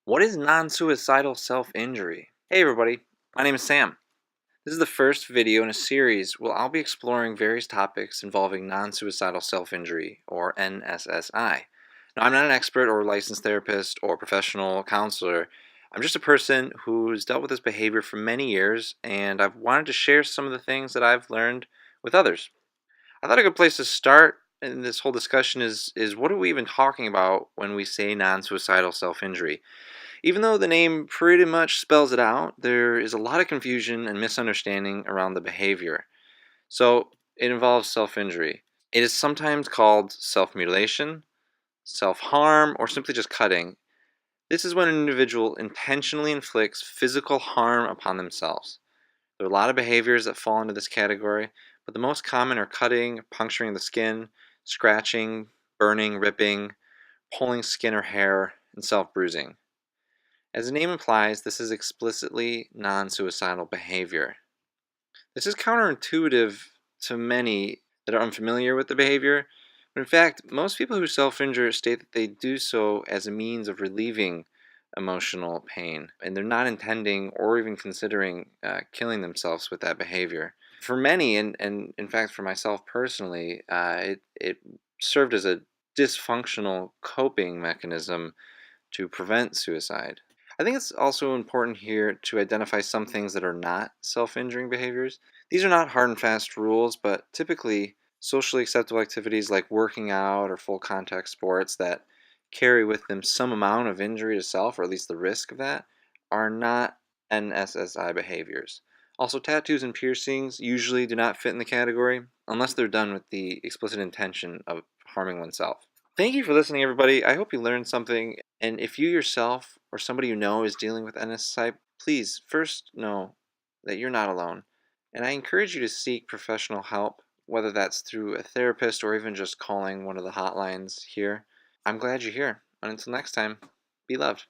What is non-suicidal self-injury? Hey everybody, my name is Sam. This is the first video in a series where I'll be exploring various topics involving non-suicidal self-injury, or NSSI. Now, I'm not an expert or licensed therapist or professional counselor. I'm just a person who's dealt with this behavior for many years, and I've wanted to share some of the things that I've learned with others. I thought a good place to start in this whole discussion is what are we even talking about when we say non-suicidal self-injury? Even though the name pretty much spells it out, there is a lot of confusion and misunderstanding around the behavior. So it involves self-injury. It is sometimes called self-mutilation, self-harm, or simply just cutting. This is when an individual intentionally inflicts physical harm upon themselves. There are a lot of behaviors that fall into this category, but the most common are cutting, puncturing the skin, scratching, burning, ripping, pulling skin or hair, and self-bruising. As the name implies, this is explicitly non-suicidal behavior. This is counterintuitive to many that are unfamiliar with the behavior, but in fact, most people who self-injure state that they do so as a means of relieving emotional pain, and they're not intending or even considering killing themselves with that behavior. For many, and in fact for myself personally, it served as a dysfunctional coping mechanism to prevent suicide. I think it's also important here to identify some things that are not self-injuring behaviors. These are not hard and fast rules, but typically socially acceptable activities like working out or full contact sports that carry with them some amount of injury to self, or at least the risk of that, are not NSSI behaviors. Also, tattoos and piercings usually do not fit in the category unless they're done with the explicit intention of harming oneself. Thank you for listening, everybody. I hope you learned something. And if you yourself or somebody you know is dealing with NSSI, please first know that you're not alone. And I encourage you to seek professional help, whether that's through a therapist or even just calling one of the hotlines here. I'm glad you're here. And until next time, be loved.